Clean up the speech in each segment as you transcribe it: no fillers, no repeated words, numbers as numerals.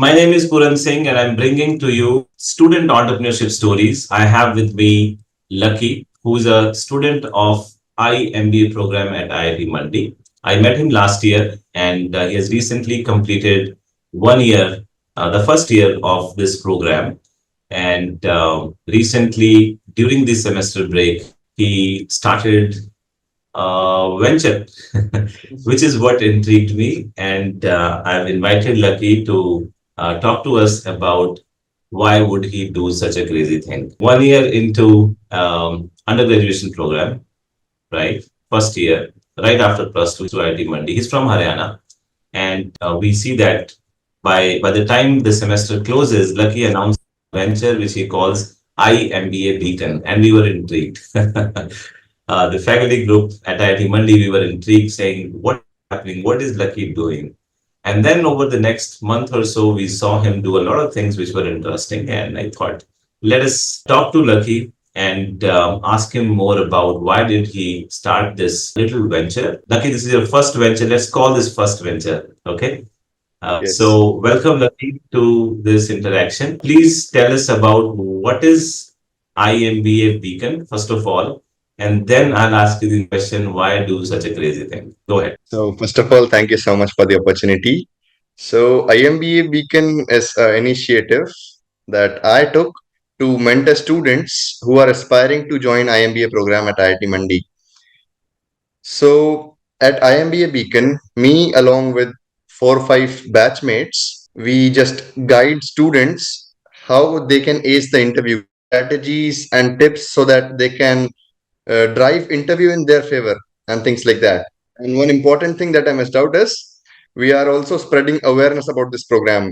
My name is Puran Singh, and I'm bringing to you student entrepreneurship stories. I have with me Lucky, who is a student of iMBA program at IIT Mandi. I met him last year, and he has recently completed 1 year, the first year of this program. And recently, during the semester break, he started venture, which is what intrigued me. And I've invited Lucky to talk to us about why would he do such a crazy thing. 1 year into undergraduation program, right? First year, right after plus two to IIT Mandi. He's from Haryana, and we see that by the time the semester closes, Lucky announced a venture which he calls iMBA Beacon, and we were intrigued. The faculty group at IIT Mandi, we were intrigued, saying, "What is happening? What is Lucky doing?" And then over the next month or so, we saw him do a lot of things which were interesting. And I thought, let us talk to Lucky and ask him more about why did he start this little venture. Lucky, this is your first venture. Let's call this first venture. Okay. Yes. So welcome, Lucky, to this interaction. Please tell us about what is iMBA Beacon, first of all, and then I'll ask you the question, why do such a crazy thing? Go ahead. So, first of all, thank you so much for the opportunity. So, IMBA Beacon is an initiative that I took to mentor students who are aspiring to join IMBA program at IIT Mandi. So, at IMBA Beacon, me along with 4 or 5 batchmates, we just guide students how they can ace the interview, strategies and tips so that they can drive interview in their favor and things like that. And one important thing that I missed out is we are also spreading awareness about this program.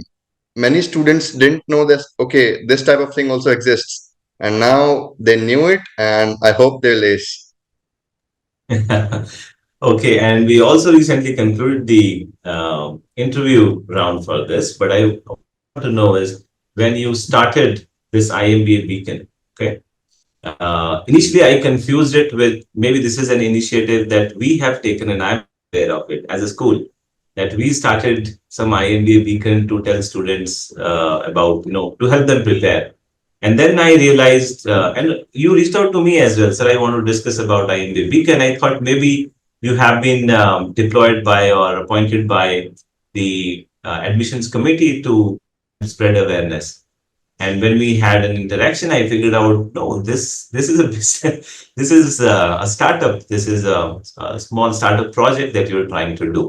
Many students didn't know this. Okay, this type of thing also exists, and now they knew it, and I hope they'll ace. Okay, and we also recently concluded the interview round for this, but I want to know is when you started this IMBA Beacon, okay? Initially, I confused it with maybe this is an initiative that we have taken, and I'm aware of it as a school, that we started some IMBA Beacon to tell students about, to help them prepare. And then I realized, and you reached out to me as well, sir. I want to discuss about IMBA Beacon. I thought maybe you have been deployed by or appointed by the admissions committee to spread awareness. And when we had an interaction, I figured out, no, this is a business, this is a startup, this is a small startup project that you're trying to do.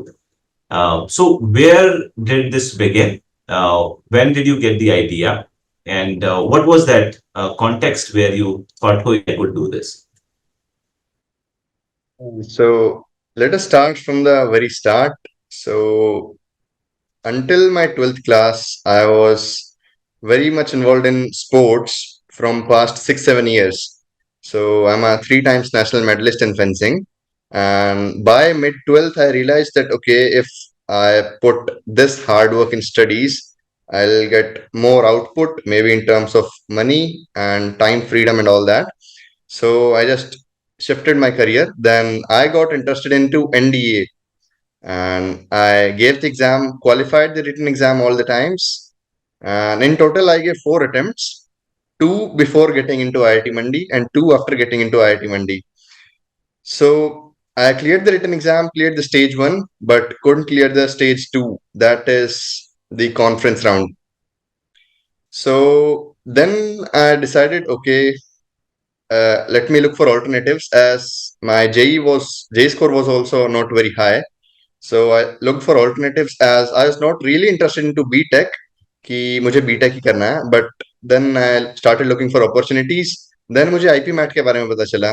So where did this begin? When did you get the idea? And what was that context where you thought, oh, I could do this? So let us start from the very start. So until my 12th class, I was very much involved in sports from past 6 7 years. So I'm a 3 times national medalist in fencing. And by mid 12th, I realized that okay, if I put this hard work in studies, I'll get more output, maybe in terms of money and time freedom and all that. So I just shifted my career. Then I got interested into NDA, and I gave the exam, qualified the written exam all the times. And in total, I gave 4 attempts, two before getting into IIT Mandi and two after getting into IIT Mandi. So I cleared the written exam, cleared the stage one, but couldn't clear the stage two. That is the conference round. So then I decided, okay, let me look for alternatives as my J score was also not very high. So I looked for alternatives as I was not really interested into BTech कि मुझे BTech ही करना है, but then I started looking for opportunities. Then मुझे IP mat के बारे में पता चला,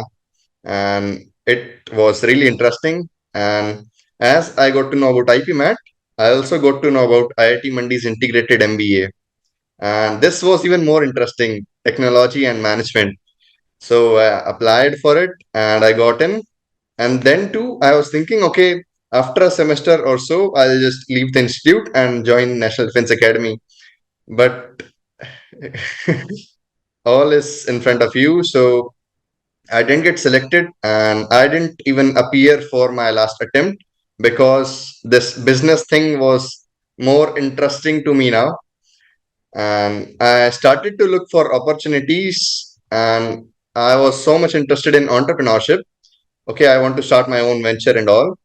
and it was really interesting. And as I got to know about IP MAT, I also got to know about IIT Mandi's Integrated MBA, and this was even more interesting, technology and management. So I applied for it and I got in. And then too, I was thinking, okay, after a semester or so, I'll just leave the institute and join National Defense Academy. But all is in front of you. So I didn't get selected and I didn't even appear for my last attempt because this business thing was more interesting to me now. and I started to look for opportunities, and I was so much interested in entrepreneurship. Okay, I want to start my own venture and all.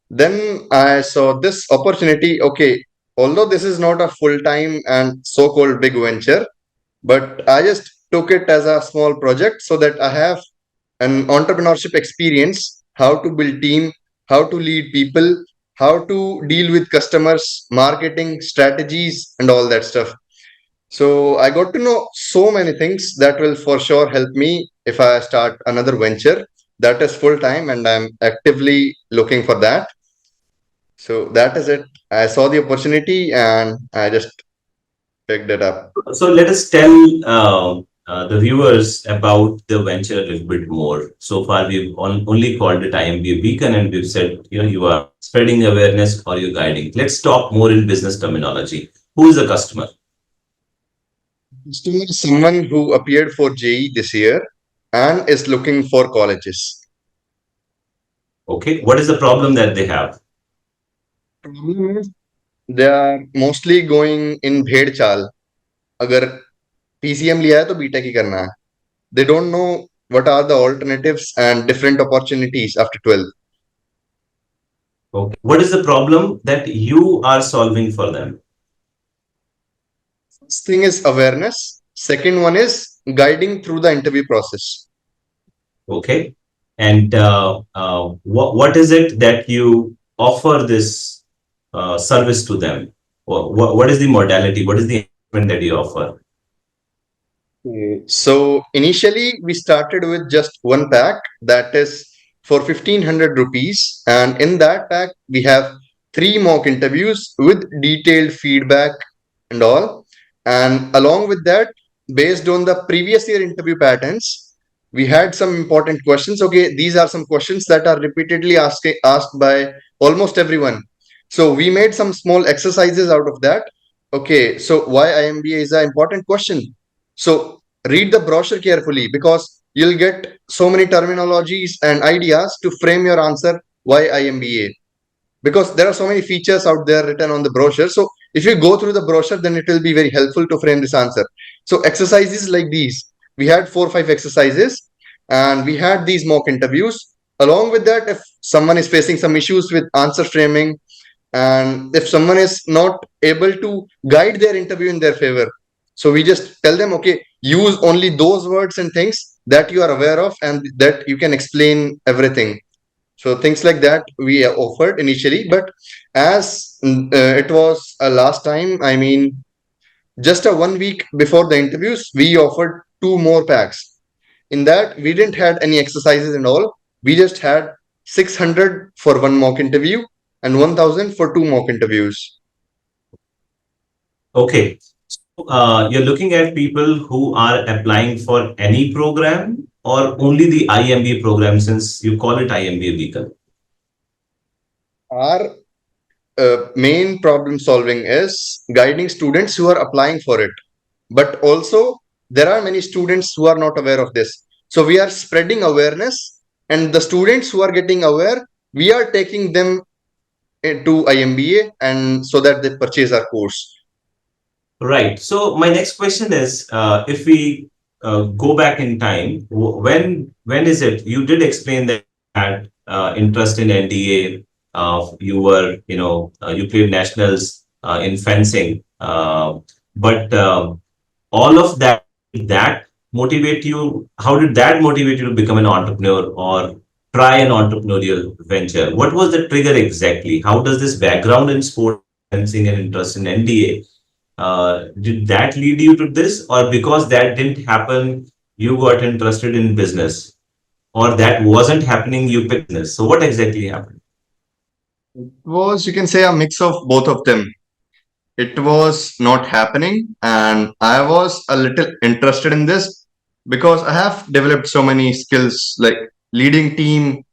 Then I saw this opportunity. Okay, although this is not a full time and so called big venture, but I just took it as a small project so that I have an entrepreneurship experience, how to build team, how to lead people, how to deal with customers, marketing strategies, and all that stuff. So I got to know so many things that will for sure help me if I start another venture that is full time, and I'm actively looking for that. So that is it. I saw the opportunity and I just picked it up. So let us tell the viewers about the venture a little bit more. So far, we've only called it IMBA Beacon, and we've said, you are spreading awareness or you're guiding. Let's talk more in business terminology. Who is the customer? Customer is someone who appeared for JE this year and is looking for colleges. Okay. What is the problem that they have? Problem is they are mostly going in भेड़ चाल. अगर PCM लिया है तो BTech ही करना है. They don't know what are the alternatives and different opportunities after 12th. Okay. What is the problem that you are solving for them? First thing is awareness. Second one is guiding through the interview process. Okay. And what is it that you offer this service to them? What is the modality? What is the equipment that you offer? So initially we started with just one pack that is for 1500 rupees, and in that pack we have three mock interviews with detailed feedback and all. And along with that, based on the previous year interview patterns, we had some important questions. Okay, these are some questions that are repeatedly asked by almost everyone. So we made some small exercises out of that. Okay, so why IMBA is an important question. So read the brochure carefully because you'll get so many terminologies and ideas to frame your answer why IMBA, because there are so many features out there written on the brochure. So if you go through the brochure, then it will be very helpful to frame this answer. So exercises like these, we had 4 or 5 exercises, and we had these mock interviews. Along with that, if someone is facing some issues with answer framing, and if someone is not able to guide their interview in their favor, so we just tell them, okay, use only those words and things that you are aware of and that you can explain everything. So things like that we offered initially, but as it was last time, I mean, just a 1 week before the interviews, we offered two more packs. In that, we didn't had any exercises and all. We just had 600 for one mock interview and 1000 for two mock interviews. Okay. So, you're looking at people who are applying for any program or only the IMBA program, since you call it IMBA Beacon? Our main problem solving is guiding students who are applying for it, but also there are many students who are not aware of this. So we are spreading awareness, and the students who are getting aware, we are taking them to IMBA and so that they purchase our course. Right. So my next question is, if we go back in time, when is it? You did explain that you had interest in NDA. You were, you played nationals in fencing, but all of that motivate you? How did that motivate you to become an entrepreneur or try an entrepreneurial venture? What was the trigger exactly? How does this background in sport fencing and interest in NDA, did that lead you to this, or because that didn't happen, you got interested in business, or that wasn't happening, you picked business? So what exactly happened? It was, you can say, a mix of both of them. It was not happening, and I was a little interested in this because I have developed so many skills like leading team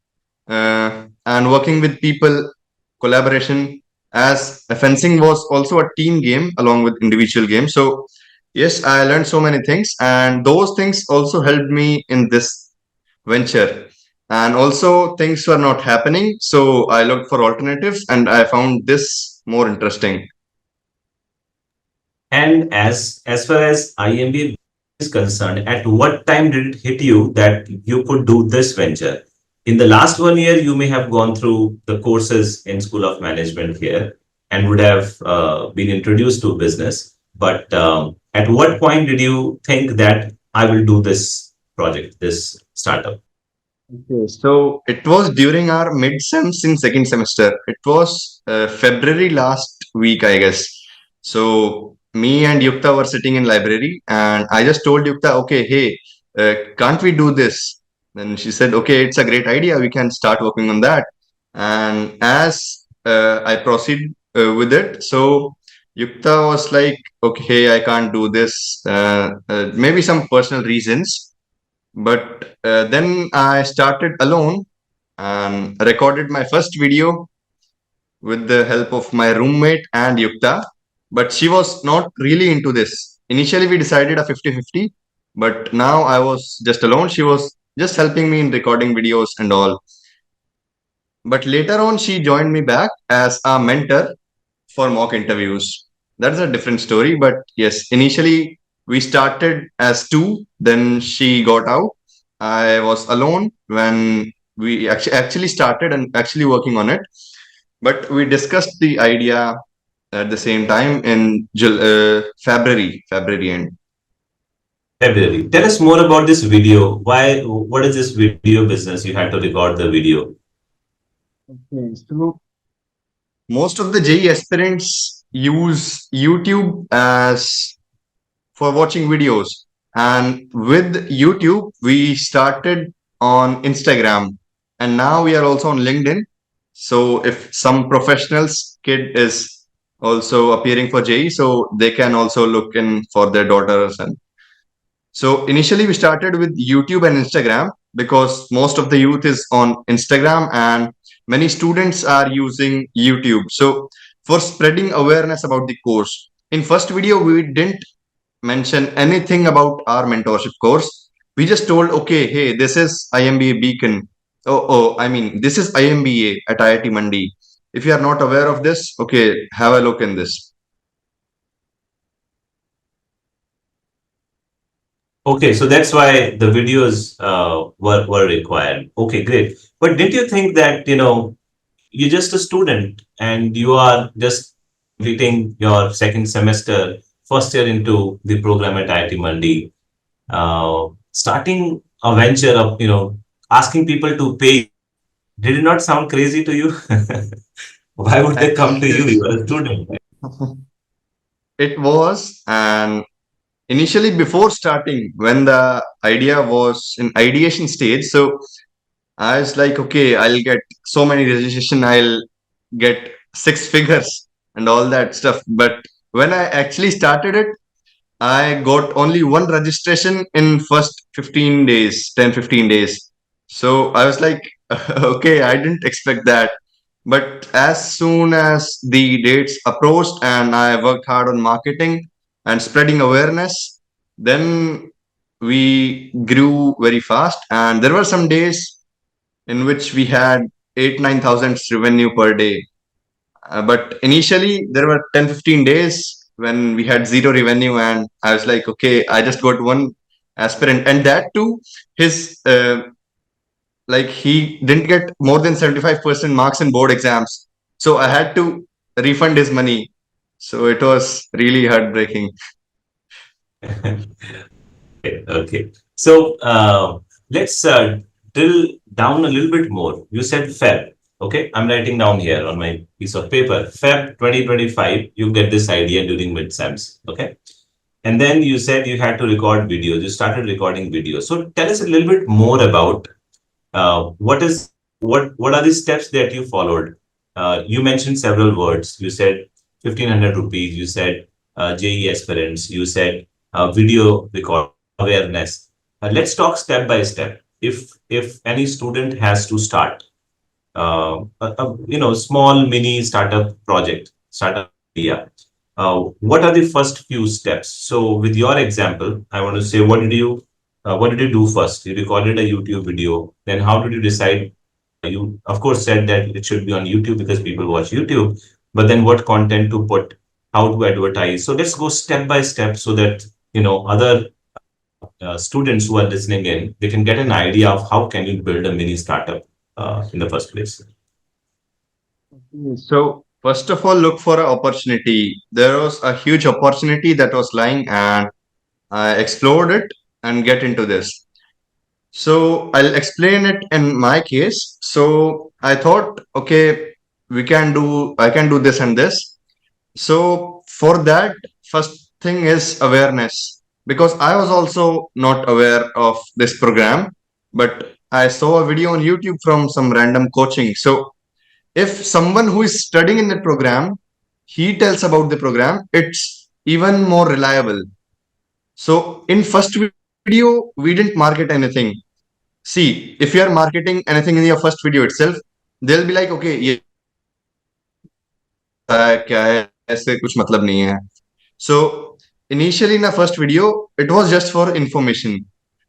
and working with people, collaboration. As fencing was also a team game along with individual games. So yes, I learned so many things, and those things also helped me in this venture. And also things were not happening, so I looked for alternatives, and I found this more interesting. And as far as IMBA is concerned, at what time did it hit you that you could do this venture? In the last 1 year, you may have gone through the courses in School of Management here and would have been introduced to business. But at what point did you think that I will do this project, this startup? Okay, so it was during our mid-sems in second semester. It was February last week, I guess. So me and Yukta were sitting in library, and I just told Yukta, okay, hey, can't we do this? Then she said, okay, it's a great idea. We can start working on that. And as I proceed with it, so Yukta was like, okay, I can't do this. Maybe some personal reasons. But then I started alone and recorded my first video with the help of my roommate and Yukta. But she was not really into this. Initially, we decided a 50-50, but now I was just alone. She was just helping me in recording videos and all. But later on, she joined me back as a mentor for mock interviews. That's a different story. But yes, initially we started as two, then she got out. I was alone when we actually started and actually working on it. But we discussed the idea at the same time in February end. February. Tell us more about this video. Why? What is this video business? You had to record the video. Okay, so most of the JE aspirants use YouTube as for watching videos. And with YouTube, we started on Instagram and now we are also on LinkedIn. So if some professionals kid is also appearing for JE, so they can also look in for their daughters. And so initially we started with YouTube and Instagram because most of the youth is on Instagram and many students are using YouTube. So for spreading awareness about the course, in first video we didn't mention anything about our mentorship course. We just told, okay, hey, this is IMBA Beacon. I mean, this is IMBA at IIT Mandi. If you are not aware of this, okay, have a look in this. Okay, so that's why the videos were required. Okay, great. But didn't you think that, you're just a student and you are just completing your second semester, first year into the program at IIT Mandi, starting a venture of, asking people to pay, did it not sound crazy to you? Why would they come to you? You are a student. It was, and initially before starting, when the idea was in ideation stage, so I was like, okay, I'll get so many registration, I'll get six figures and all that stuff. But when I actually started it, I got only one registration in first 15 days, 10, 15 days. So I was like, okay, I didn't expect that. But as soon as the dates approached and I worked hard on marketing and spreading awareness, then we grew very fast. And there were some days in which we had 8, 9 thousand revenue per day. But initially, there were 10, 15 days when we had zero revenue, and I was like, okay, I just got one aspirant, and that too, his like he didn't get more than 75% marks in board exams, so I had to refund his money. So it was really heartbreaking. Okay. So let's drill down a little bit more. You said Feb. Okay. I'm writing down here on my piece of paper. Feb 2025, you get this idea during midsems. Okay. And then you said you had to record videos. You started recording videos. So tell us a little bit more about what are the steps that you followed. You mentioned several words. You said 1,500 rupees. You said JE aspirants. You said video record awareness. Let's talk step by step. If any student has to start, small mini startup project, startup idea, what are the first few steps? So, with your example, I want to say, what did you do first? You recorded a YouTube video. Then, how did you decide? You, of course, said that it should be on YouTube because people watch YouTube. But then, what content to put? how to advertise. So let's go step by step so that other students who are listening in, they can get an idea of how can you build a mini startup in the first place. So, first of all, look for an opportunity. There was a huge opportunity that was lying, and I explored it and get into this. So, I'll explain it in my case. So, I thought, okay, I can do this and this. So, for that, first thing is awareness, because I was also not aware of this program, but I saw a video on YouTube from some random coaching. So, if someone who is studying in the program, he tells about the program, it's even more reliable. So in first video, we didn't market anything. See, if you are marketing anything in your first video itself, they'll be like, okay, ये क्या है ऐसे कुछ मतलब नहीं है. So initially in the first video, it was just for information.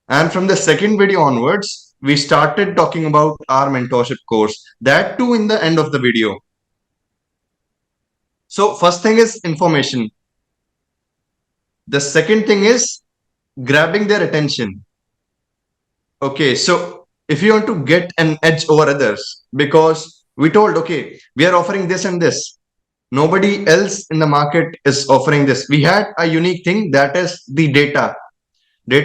And from the second video onwards, we started talking about our mentorship course. That too in the end of the video. So first thing is information. The second thing is grabbing their attention. Okay, so if you want to get an edge over others, because we told, okay, we are offering this and this. Nobody else in the market is offering this. We had a unique thing, that is the data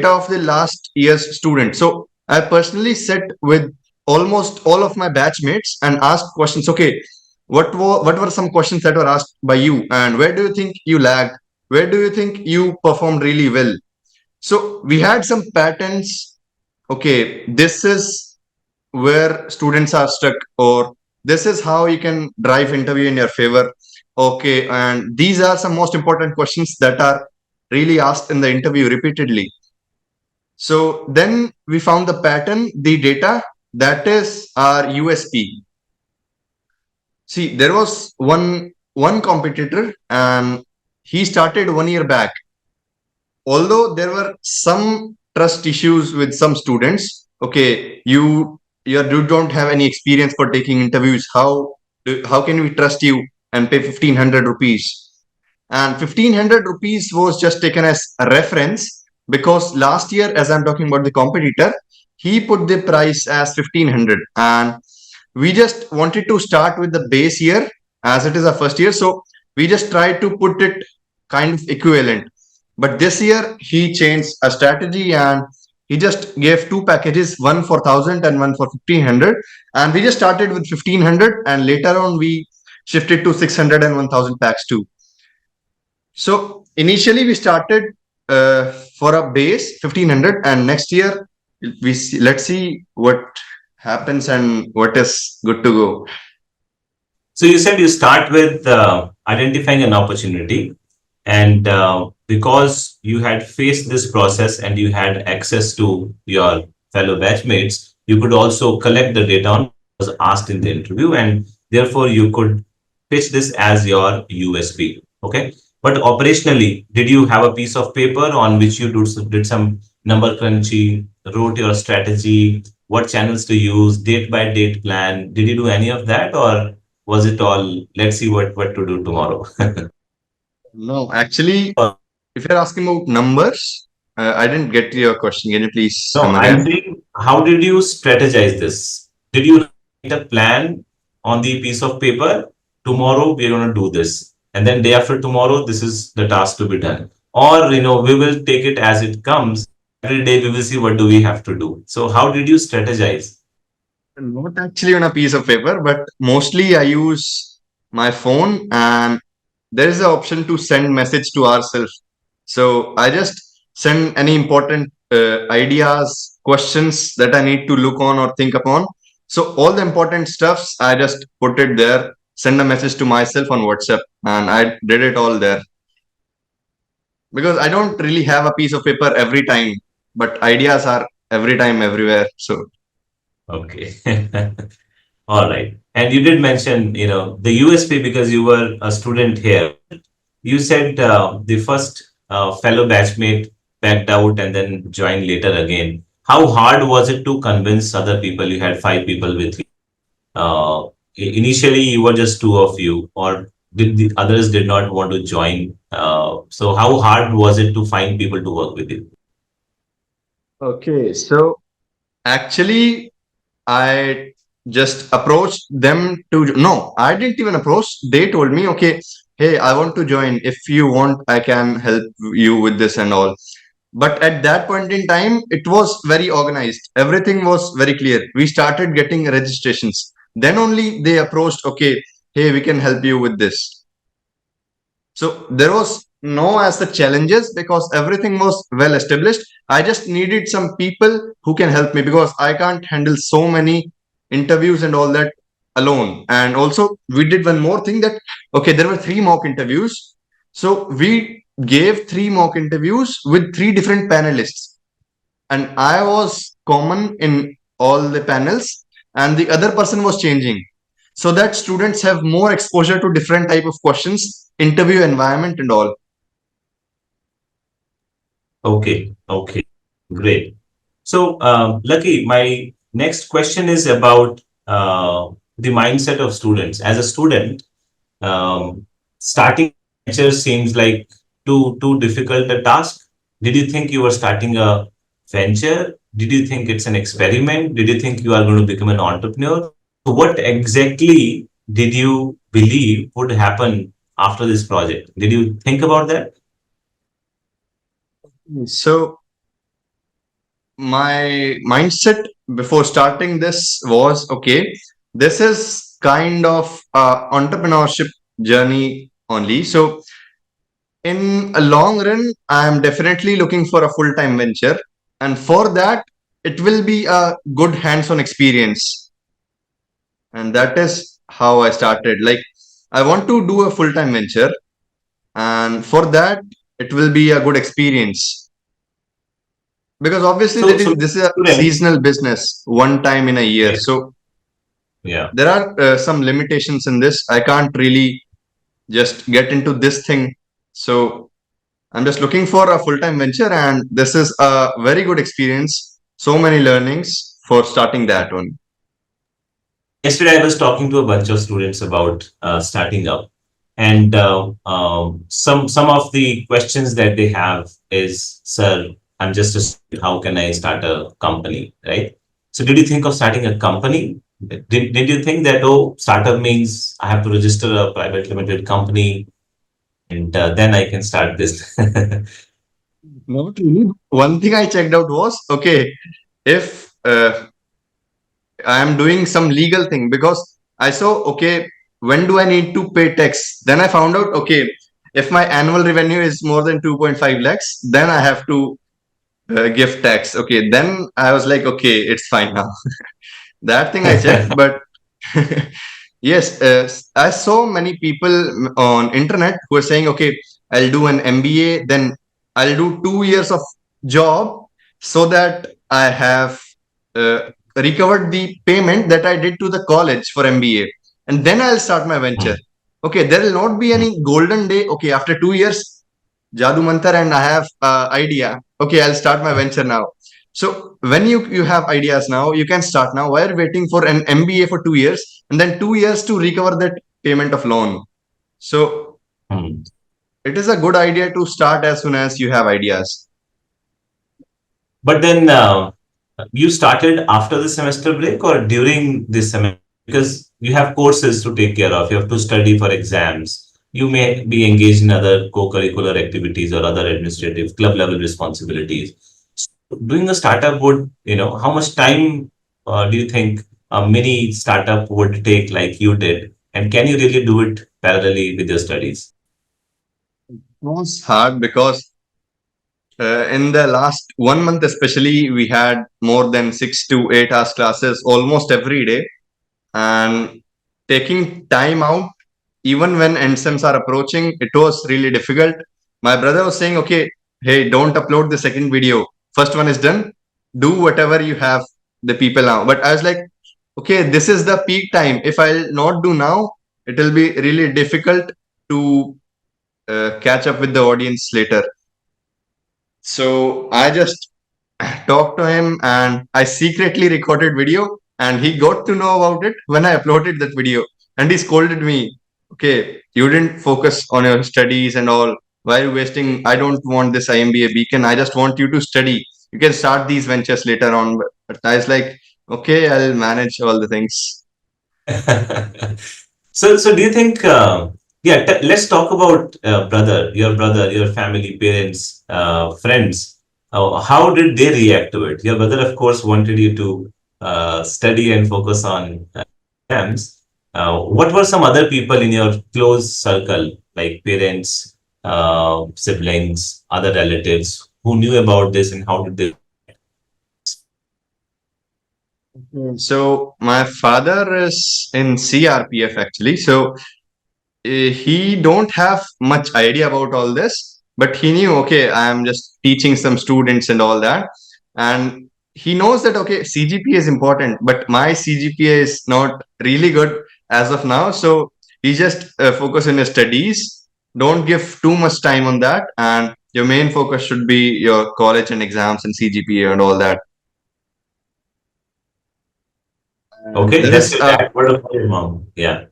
of the last year's student. So I personally sat with almost all of my batchmates and asked questions. Okay, what were some questions that were asked by you, and where do you think you lagged? Where do you think you performed really well? So we had some patterns. Okay, this is where students are stuck, or this is how you can drive interview in your favor. Okay, and these are some most important questions that are really asked in the interview repeatedly. So then we found the pattern, the data, that is our USP. See, there was one competitor, and he started 1 year back. Although there were some trust issues with some students, okay, you don't have any experience for taking interviews. How can we trust you and pay 1,500 rupees? And 1,500 rupees was just taken as a reference, because last year, as I'm talking about the competitor, he put the price as 1,500, and we just wanted to start with the base year, as it is our first year. So we just tried to put it kind of equivalent. But this year he changed a strategy, and he just gave two packages, one for 1,000 and one for 1,500. And we just started with 1,500, and later on we shifted to 600 and 1,000 packs too. So initially we started for a base 1,500, and next year let's see what happens and what is good to go. So you said you start with identifying an opportunity, and because you had faced this process and you had access to your fellow batchmates, you could also collect the data on what was asked in the interview, and therefore you could pitch this as your USP. Okay. But operationally, did you have a piece of paper on which you did some number crunchy, wrote your strategy, what channels to use, date by date plan? Did you do any of that, or was it all let's see what to do tomorrow? No, actually, if you're asking about numbers, I didn't get to your question. Can you please No, come I'm again? saying, how did you strategize this? Did you write a plan on the piece of paper? Tomorrow we're going to do this, and then day after tomorrow this is the task to be done. Or we will take it as it comes. Every day we will see what do we have to do. So how did you strategize? Not actually on a piece of paper, but mostly I use my phone, and there is an option to send message to ourselves. So I just send any important ideas, questions that I need to look on or think upon. So all the important stuffs, I just put it there, send a message to myself on WhatsApp, and I did it all there. Because I don't really have a piece of paper every time, but ideas are every time, everywhere. So Okay. All right. And you did mention, the USP because you were a student here. You said the first fellow batchmate backed out and then joined later again. How hard was it to convince other people? You had 5 people with you. Initially, you were just 2 of you, or the others did not want to join. So how hard was it to find people to work with you? Okay, so actually, I just approached them to. No, I didn't even approach. They told me, okay, hey, I want to join. If you want, I can help you with this and all. But at that point in time, it was very organized. Everything was very clear. We started getting registrations. Then only they approached, okay, hey, we can help you with this. So there was no as the challenges because everything was well established. I just needed some people who can help me because I can't handle so many interviews and all that alone. And also we did one more thing that okay, there were three mock interviews. So we gave three mock interviews with three different panelists. And I was common in all the panels and the other person was changing so that students have more exposure to different type of questions, interview environment and all. Okay, okay, great. So, Lucky, my next question is about the mindset of students. As a student, starting venture seems like too difficult a task. Did you think you were starting a venture? Did you think it's an experiment? Did you think you are going to become an entrepreneur? So what exactly did you believe would happen after this project? Did you think about that? So my mindset before starting this was okay, this is kind of entrepreneurship journey only. So in a long run, I am definitely looking for a full-time venture. And for that, it will be a good hands-on experience. And that is how I started. Like, I want to do a full-time venture. And for that, it will be a good experience. Because obviously, So, so this is a students, seasonal business, one time in a year. yeah, So yeah. there are some limitations in this. I can't really just get into this thing. So I'm just looking for a full-time venture, and this is a very good experience. So many learnings for starting that one. Yesterday, I was talking to a bunch of students about starting up, and some of the questions that they have is, "Sir, I'm just a student. How can I start a company?" Right? So, did you think of starting a company? Did you think that startup means I have to register a private limited company and then I can start this? Not really. One thing I checked out was okay, if I am doing some legal thing because I saw okay, when do I need to pay tax? Then I found out okay, if my annual revenue is more than 2.5 lakhs, then I have to give tax. Okay, then I was like, okay, it's fine now. That thing I checked, but yes, I saw many people on internet who are saying, okay, I'll do an MBA, then I'll do 2 years of job so that I have recovered the payment that I did to the college for MBA, and then I'll start my venture. Okay, there will not be any golden day. Okay, after 2 years, Jadu Mantar, and I have idea. Okay, I'll start my venture now. So when you have ideas now, you can start now. Why are you waiting for an MBA for 2 years and then 2 years to recover that payment of loan? So Hmm. it is a good idea to start as soon as you have ideas. But then you started after the semester break or during this semester? Because you have courses to take care of, you have to study for exams. You may be engaged in other co-curricular activities or other administrative club level responsibilities. So doing a startup would, how much time do you think a mini startup would take like you did? And can you really do it parallelly with your studies? It was hard because in the last 1 month, especially, we had more than 6 to 8 hours classes almost every day, and taking time out even when NSEMs are approaching, it was really difficult. My brother was saying, okay, hey, don't upload the second video. First one is done. Do whatever you have the people now. But I was like, okay, this is the peak time. If I'll not do now, it will be really difficult to catch up with the audience later. So I just talked to him and I secretly recorded video and he got to know about it when I uploaded that video and he scolded me. okay, you didn't focus on your studies and all. Why are you wasting? I don't want this IMBA beacon. I just want you to study. You can start these ventures later on. But I was like, okay, I'll manage all the things. So do you think, yeah, let's talk about brother, your family, parents, friends. How did they react to it? Your brother, of course, wanted you to study and focus on exams. What were some other people in your close circle, like parents, siblings, other relatives, who knew about this, and how did they? So my father is in CRPF actually. So he don't have much idea about all this, but he knew, okay, I am just teaching some students and all that. And he knows that, okay, CGPA is important, but my CGPA is not really good as of now. So he just focus on his studies. Don't give too much time on that. And your main focus should be your college and exams and CGPA and all that. And Okay, there that's is your dad. What about your mom? Yeah.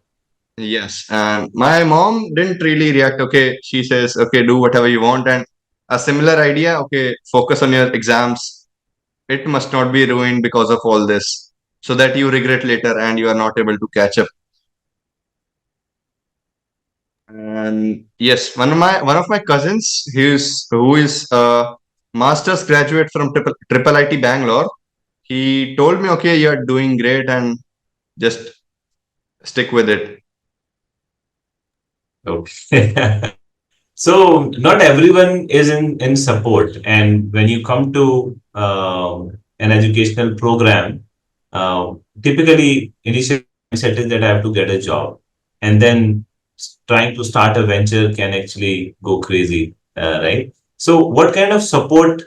yes, and my mom didn't really react. Okay, she says, okay, do whatever you want, and a similar idea. Okay, focus on your exams. It must not be ruined because of all this, so that you regret later and you are not able to catch up. And yes, one of my cousins, who is a master's graduate from Triple IT Bangalore. He told me, okay, you're doing great, and just stick with it. Okay. So not everyone is in support, and when you come to an educational program, typically initial mindset is that I have to get a job, and then trying to start a venture can actually go crazy, right? So what kind of support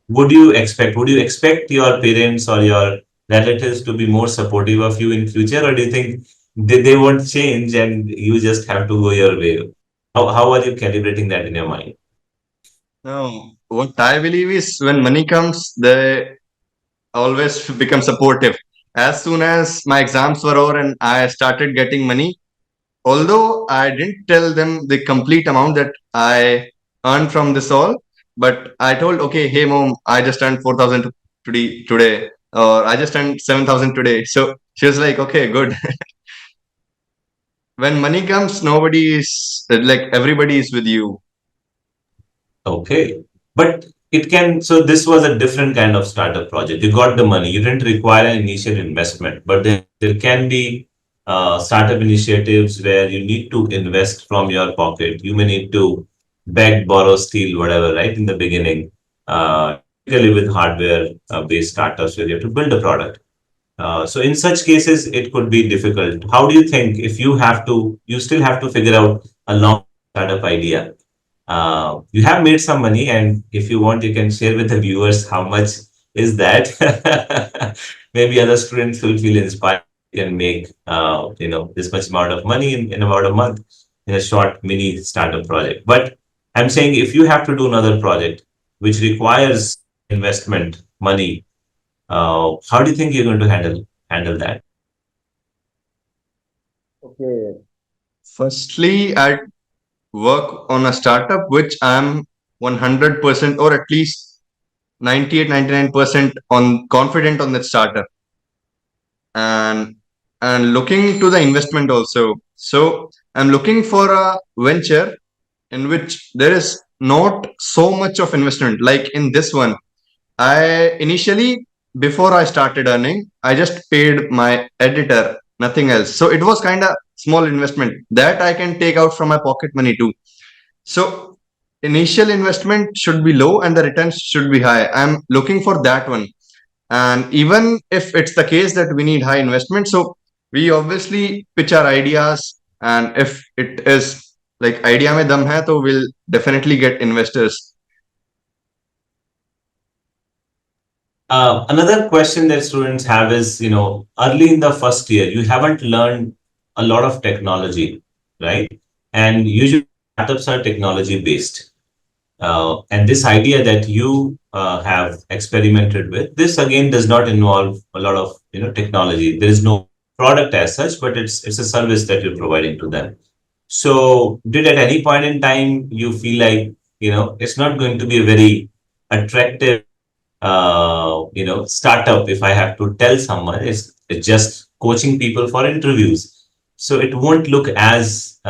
would you expect? Would you expect your parents or your relatives to be more supportive of you in future, or do you think they won't change and you just have to go your way? How are you calibrating that in your mind? No, what I believe is when money comes, they always become supportive. As soon as my exams were over and I started getting money, although I didn't tell them the complete amount that I earned from this all, but I told, okay, hey mom, I just earned 4,000 today, or I just earned 7,000 today. So she was like, okay, good. When money comes, nobody is like everybody is with you. Okay. But it can, so this was a different kind of startup project. You got the money, you didn't require an initial investment, but there can be startup initiatives where you need to invest from your pocket. You may need to beg, borrow, steal, whatever, right? In the beginning, typically with hardware based startups where you have to build a product. So in such cases, it could be difficult. How do you think if you still have to figure out a long startup idea? You have made some money, and if you want, you can share with the viewers how much is that. Maybe other students will feel inspired and make this much amount of money in about a month in a short mini startup project. But I'm saying if you have to do another project which requires investment money, how do you think you're going to handle that? Okay. Firstly, I work on a startup which I'm 100% or at least 98 99% on confident on that startup, and looking to the investment also. So I'm looking for a venture in which there is not so much of investment like in this one. I initially, before I started earning, I just paid my editor, nothing else. So it was kind of small investment that I can take out from my pocket money too. So initial investment should be low and the returns should be high. I'm looking for that one. And even if it's the case that we need high investment, so we obviously pitch our ideas. And if it is like idea mein dum hai, so we'll definitely get investors. Another question that students have is, early in the first year, you haven't learned a lot of technology, right? And usually startups are technology based. And this idea that you have experimented with, this again does not involve a lot of, technology. There is no product as such, but it's a service that you're providing to them. So, did at any point in time you feel like, it's not going to be a very attractive, startup if I have to tell someone it's just coaching people for interviews. So it won't look as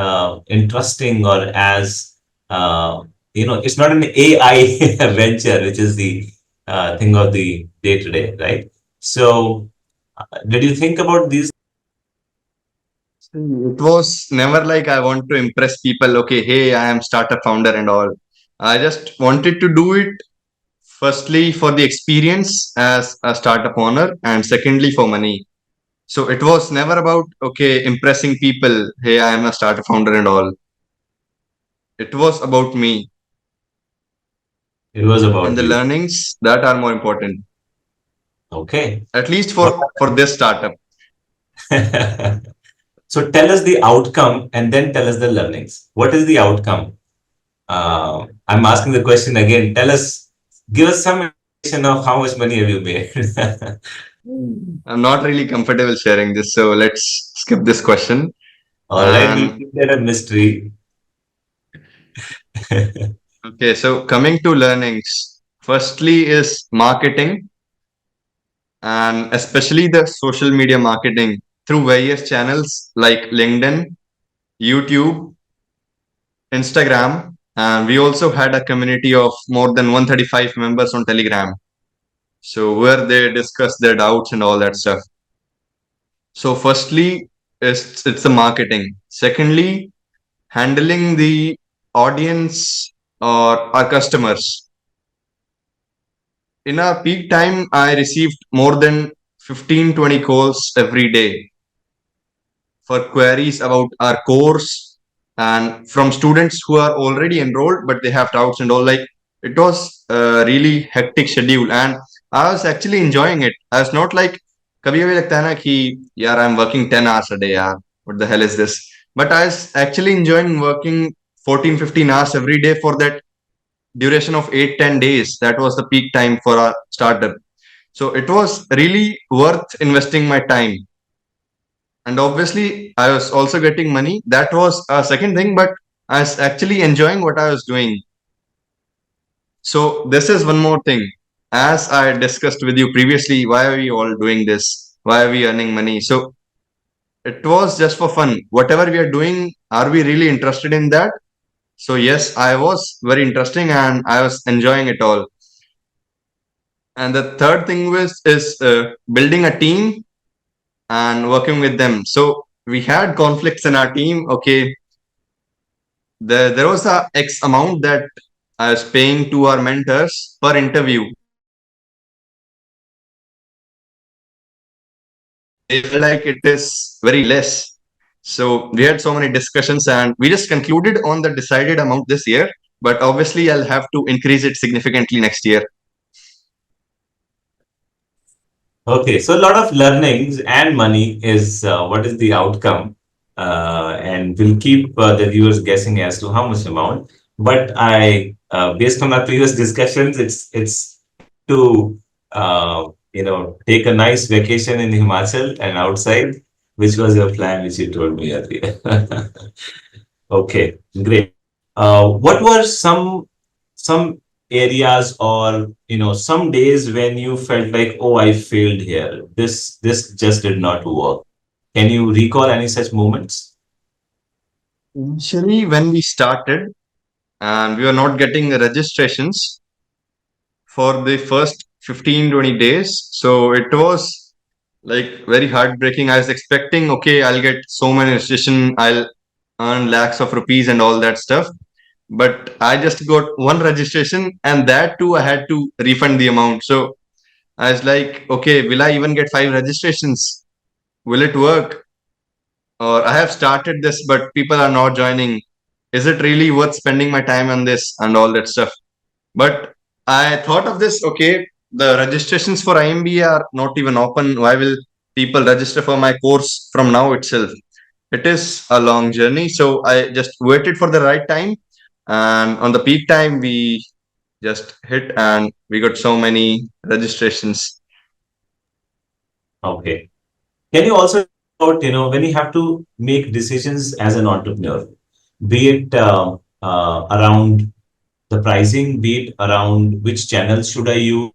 interesting or as, it's not an AI venture, which is the thing of the day to day, right? So, did you think about these? It was never like I want to impress people. Okay, hey, I am startup founder and all. I just wanted to do it firstly for the experience as a startup owner, and secondly for money. So it was never about okay impressing people. Hey, I am a startup founder and all. It was about me It was and about the you. learnings that are more important. Okay. At least What for this startup. So tell us the outcome and then tell us the learnings. What is the outcome? I'm asking the question again. Give us some indication of how much money have you made. I'm not really comfortable sharing this, so let's skip this question. All right, we'll And keep that a mystery. okay, so coming to learnings, firstly is marketing and especially the social media marketing through various channels like LinkedIn, YouTube, Instagram, and we also had a community of more than 135 members on Telegram. So where they discuss their doubts and all that stuff. So firstly, it's the marketing. Secondly, handling the audience or our customers. In our peak time, I received more than 15-20 calls every day for queries about our course and from students who are already enrolled but they have doubts and all. Like it was a really hectic schedule and I was actually enjoying it. I was not like कभी कभी लगता है ना कि यार I'm working 10 hours a day यार what the hell is this, but I was actually enjoying working 14-15 hours every day for that duration of 8-10 days. That was the peak time for our startup, so it was really worth investing my time. And obviously I was also getting money. That was a second thing, but I was actually enjoying what I was doing. So this is one more thing. As I discussed with you previously, why are we all doing this? Why are we earning money? So it was just for fun. Whatever we are doing, are we really interested in that? So yes, I was very interesting and I was enjoying it all. And the third thing was is building a team and working with them. So we had conflicts in our team. Okay, there was a X amount that I was paying to our mentors per interview. They felt like it is very less. So we had so many discussions and we just concluded on the decided amount this year. But obviously, I'll have to increase it significantly next year. Okay, so a lot of learnings and money is what is the outcome, and we'll keep the viewers guessing as to how much amount. But based on our previous discussions, it's to take a nice vacation in Himachal and outside, which was your plan, which you told me earlier. Okay, great. What were some areas or some days when you felt like, oh, I failed here. This just did not work. Can you recall any such moments? Initially, when we started and we were not getting registrations for the first 15-20 days, so it was like very heartbreaking. I was expecting, okay, I'll get so many registration, I'll earn lakhs of rupees and all that stuff. But I just got one registration, and that too, I had to refund the amount. So I was like, okay, will I even get 5 registrations? Will it work? Or I have started this, but people are not joining. Is it really worth spending my time on this and all that stuff? But I thought of this, okay, the registrations for IMBA are not even open. Why will people register for my course from now itself? It is a long journey. So I just waited for the right time. And on the peak time, we just hit and we got so many registrations. Okay. Can you also about, when you have to make decisions as an entrepreneur, be it around the pricing, be it around which channels should I use,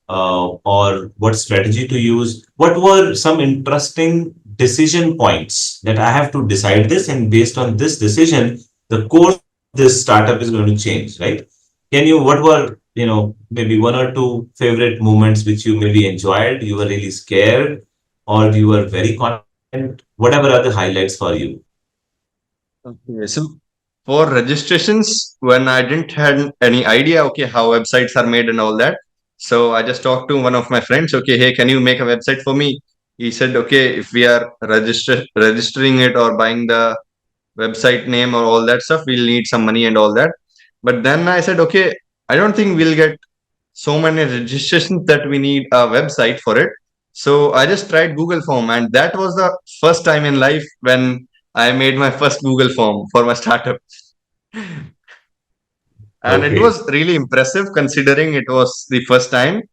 or what strategy to use. What were some interesting decision points that I have to decide this, and based on this decision, the course of this startup is going to change, right? What were, maybe one or two favorite moments which you maybe enjoyed, you were really scared, or you were very confident? Whatever are the highlights for you? Okay, so for registrations, when I didn't had any idea, okay, how websites are made and all that, so I just talked to one of my friends. Okay, hey, can you make a website for me? He said, okay, if we are registering it or buying the website name or all that stuff, we'll need some money and all that. But then I said, okay, I don't think we'll get so many registrations that we need a website for it. So I just tried Google Form, and that was the first time in life when I made my first Google Form for my startup. And it Okay. was really impressive considering it was the first time.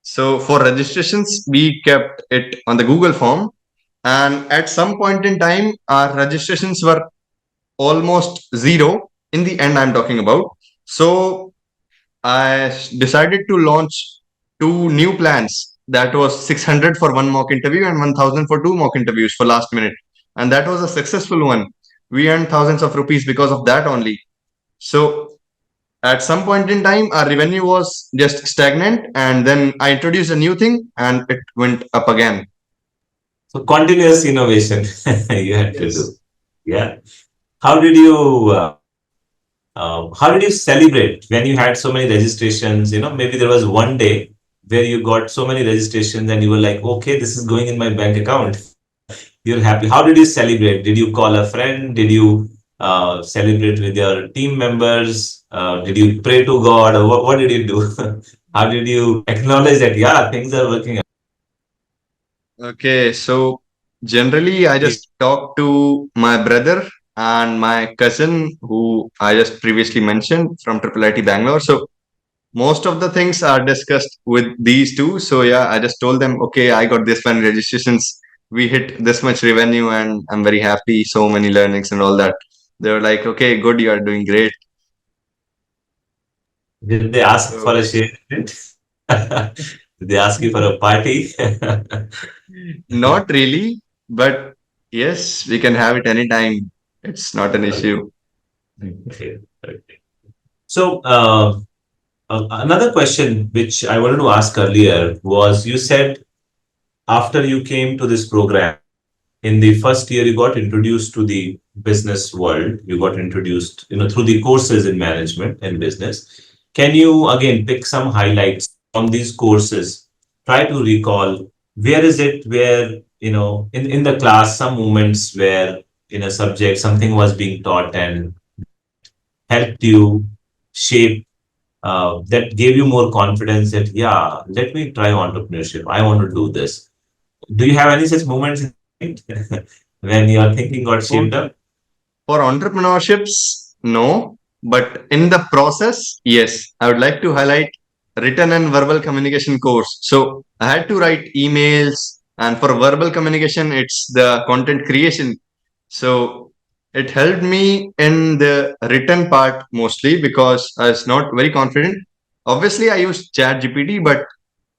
So for registrations, we kept it on the Google Form. And at some point in time, our registrations were almost zero. In the end, I'm talking about. So decided to launch two new plans. That was 600 for one mock interview and 1000 for two mock interviews for last minute. And that was a successful one. We earned thousands of rupees because of that only. So at some point in time, our revenue was just stagnant. And then I introduced a new thing and it went up again. So continuous innovation you had to do. Yes. Yeah. How did you celebrate when you had so many registrations? Maybe there was one day where you got so many registrations and you were like, okay, this is going in my bank account. You're happy. How did you celebrate? Did you call a friend? Did you celebrate with your team members? Did you pray to God? Or what did you do? How did you acknowledge that, yeah, things are working out? Okay, so generally I just talk to my brother and my cousin who I just previously mentioned from Triple IT Bangalore. So most of the things are discussed with these two. So yeah, I just told them, okay, I got this many registrations, we hit this much revenue, and I'm very happy. So many learnings and all that. They were like, okay, good, you are doing great. Did they ask for So a share? Did they ask you for a party? not really, but yes, we can have it anytime. It's not an issue. Okay. Okay. So, another question which I wanted to ask earlier was, you said after you came to this program, in the first year, you got introduced to the business world. You got introduced, through the courses in management and business. Can you again pick some highlights from these courses? Try to recall where is it where, in the class, some moments where in a subject something was being taught and helped you shape, that gave you more confidence that, yeah, let me try entrepreneurship. I want to do this. Do you have any such moments when your thinking got For shaped up? For entrepreneurships, no. But in the process, yes. I would like to highlight written and verbal communication course. So I had to write emails, and for verbal communication, it's the content creation. So it helped me in the written part mostly because I was not very confident. Obviously, I used Chat GPT, but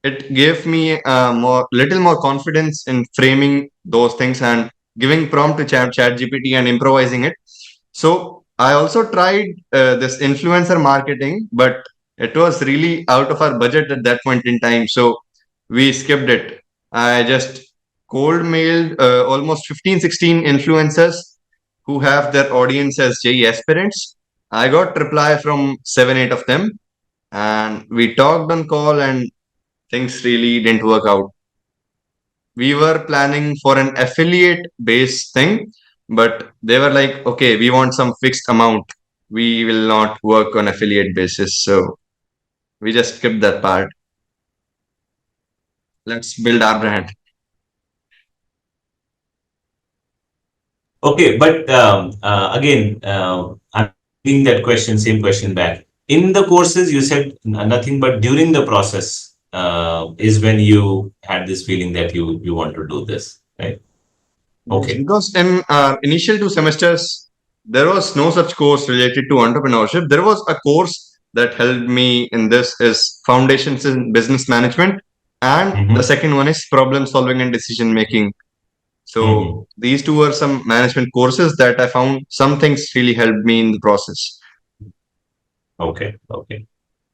it gave me little more confidence in framing those things and giving prompt to chat gpt and improvising it. So I also tried this influencer marketing, but it was really out of our budget at that point in time, so we skipped it. I just cold mailed almost 15, 16 influencers who have their audience as JE aspirants. I got reply from 7, 8 of them, and we talked on call, and things really didn't work out. We were planning for an affiliate based thing, but they were like, okay, we want some fixed amount. We will not work on affiliate basis. So we just skipped that part. Let's build our brand. Okay, but again, I'm asking that question, same question back. In the courses, you said nothing, but during the process is when you had this feeling that you want to do this, right? Yes, Okay. because in initial 2 semesters, there was no such course related to entrepreneurship. There was a course that helped me in this is Foundations in Business Management, and the Mm-hmm. second one is Problem Solving and Decision Making. Mm-hmm. So these two are some management courses that I found some things really helped me in the process. Okay. Okay.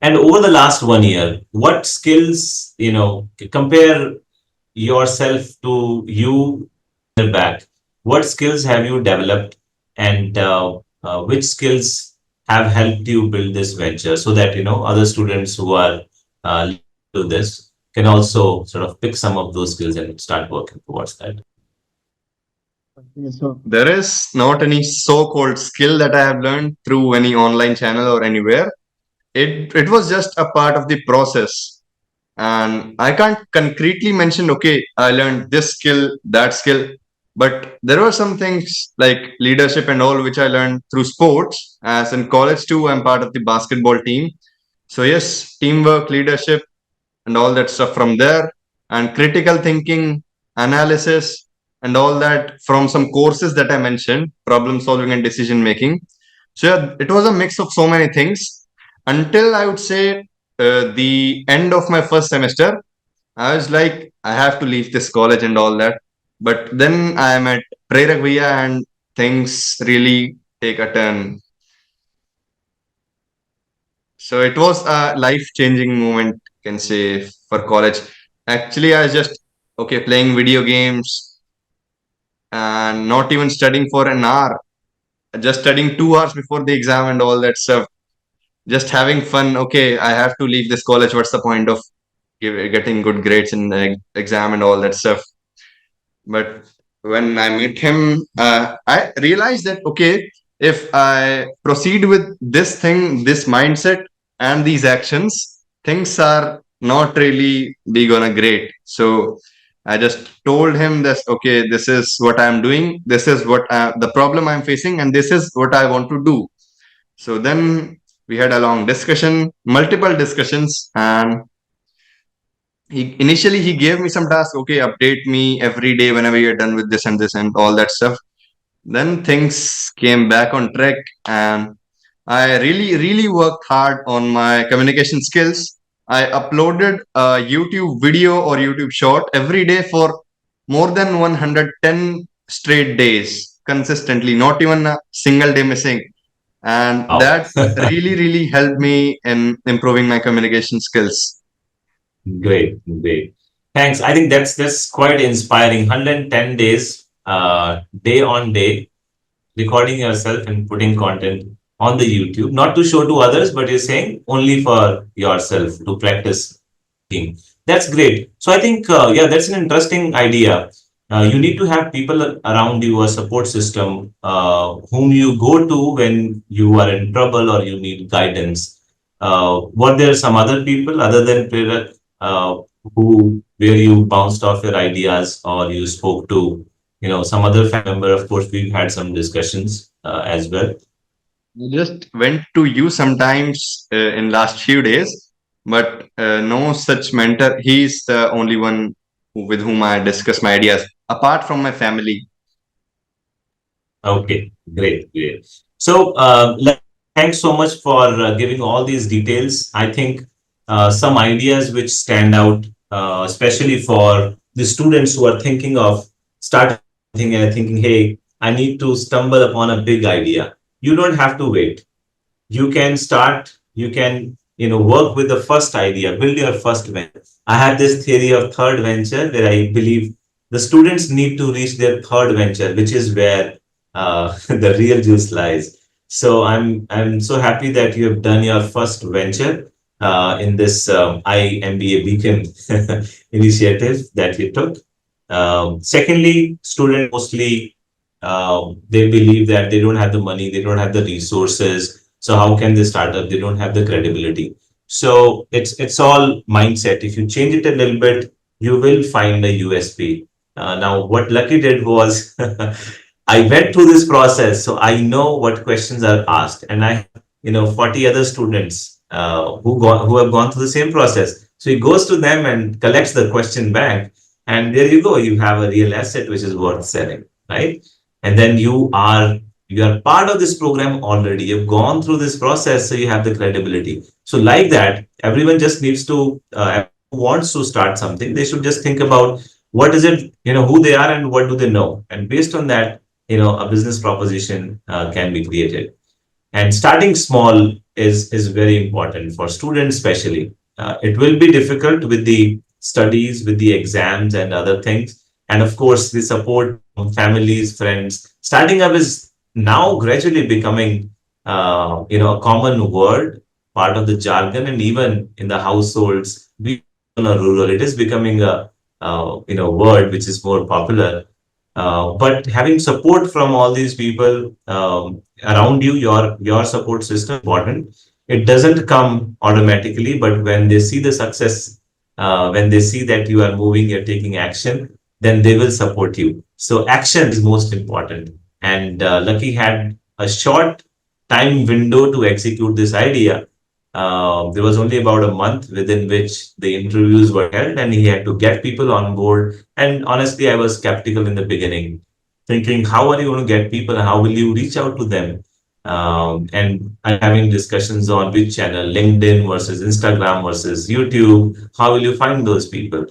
And over the last 1 year, what skills, compare yourself to you back, what skills have you developed, and which skills have helped you build this venture, so that other students who are to this can also sort of pick some of those skills and start working towards that. Okay, so there is not any so-called skill that I have learned through any online channel or anywhere. It was just a part of the process. And I can't concretely mention, okay, I learned this skill, that skill, but there were some things like leadership and all which I learned through sports. As in college too, I'm part of the basketball team. So yes, teamwork, leadership, and all that stuff from there, and critical thinking, analysis, and all that from some courses that I mentioned, problem solving and decision making. So yeah, it was a mix of so many things until I would say the end of my first semester. I was like, I have to leave this college and all that. But then I am at Prerak Bhaiya and things really take a turn. So it was a life changing moment, can say, for college. Actually, I was just okay playing video games and not even studying for an hour, just studying 2 hours before the exam and all that stuff. Just having fun. Okay, I have to leave this college. What's the point of getting good grades in the exam and all that stuff? But when I met him, I realized that okay, if I proceed with this thing, this mindset, and these actions, things are not really be gonna great. So I just told him that okay, this is what I'm doing, this is what the problem I'm facing, and this is what I want to do. So then we had a long discussion, multiple discussions, and he gave me some tasks. Okay, update me every day whenever you're done with this and this and all that stuff. Then things came back on track, and I really worked hard on my communication skills. I uploaded a YouTube video or YouTube short every day for more than 110 straight days consistently, not even a single day missing. And Wow. that really helped me in improving my communication skills. Great, great. Thanks. I think that's quite inspiring. 110 days, day on day, recording yourself and putting content on the YouTube, not to show to others, but you're saying only for yourself to practice. That's great. So I think, yeah, that's an interesting idea. You need to have people around you, a support system, whom you go to when you are in trouble or you need guidance. Were there some other people other than Prerak, where you bounced off your ideas, or you spoke to, some other family member? Of course, we've had some discussions as well. I just went to you sometimes in last few days, but no such mentor. He's the only one with whom I discuss my ideas, apart from my family. Okay, great, great. So, thanks so much for giving all these details. I think some ideas which stand out, especially for the students who are thinking of starting and thinking, hey, I need to stumble upon a big idea. You don't have to wait. You can start, you can, work with the first idea, build your first venture. I have this theory of third venture, where I believe the students need to reach their third venture, which is where the real juice lies. So I'm so happy that you have done your first venture in this iMBA Beacon initiative that you took. Secondly, students mostly they believe that they don't have the money, they don't have the resources. So how can they start up? They don't have the credibility. So it's all mindset. If you change it a little bit, you will find a USP. Now, what Lucky did was I went through this process, so I know what questions are asked, and I, 40 other students who have gone through the same process. So he goes to them and collects the question bank, and there you go. You have a real asset which is worth selling. right? And then you are part of this program already. You've gone through this process, so you have the credibility. So like that, everyone just needs to who wants to start something, they should just think about what is it, who they are and what do they know, and based on that, a business proposition can be created. And starting small is very important for students, especially. It will be difficult with the studies, with the exams and other things, and of course the support from families, friends. Starting up is now gradually becoming, a common word, part of the jargon, and even in the households, be it urban or rural, it is becoming a word which is more popular. But having support from all these people around you, your support system is important. It doesn't come automatically, but when they see the success, when they see that you are moving, you're taking action, then they will support you. So action is most important. And Lucky had a short time window to execute this idea. There was only about a month within which the interviews were held, and he had to get people on board. And honestly, I was skeptical in the beginning, thinking, how are you going to get people? How will you reach out to them? And I'm having discussions on which channel, LinkedIn versus Instagram versus YouTube. How will you find those people?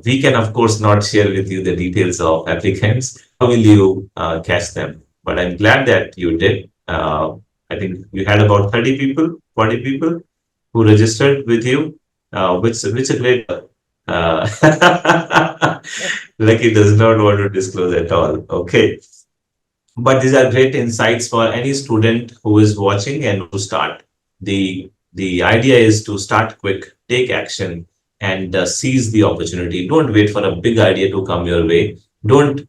We can, of course, not share with you the details of applicants. How will you catch them? But I'm glad that you did. I think you had about 30 people, 40 people who registered with you, which a great. Uh, Lucky does not want to disclose at all. Okay, but these are great insights for any student who is watching and to start. The idea is to start quick, take action, and seize the opportunity. Don't wait for a big idea to come your way. Don't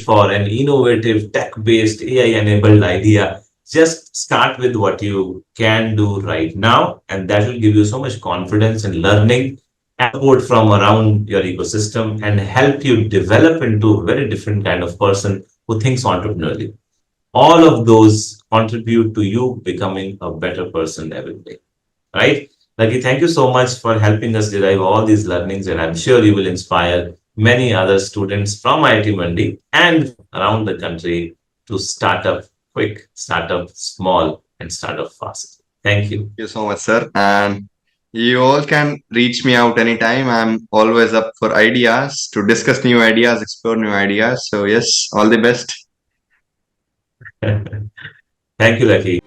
for an innovative tech-based AI-enabled idea. Just start with what you can do right now, and that will give you so much confidence in learning and support from around your ecosystem and help you develop into a very different kind of person who thinks entrepreneurially. All of those contribute to you becoming a better person every day, right? Lucky, thank you so much for helping us derive all these learnings, and I'm sure you will inspire many other students from IIT Mandi and around the country to start up quick, start up small, and start up fast. Thank you. Thank you so much, sir. And you all can reach me out anytime. I'm always up for ideas to discuss new ideas, explore new ideas. So, yes, all the best. Thank you, Lucky.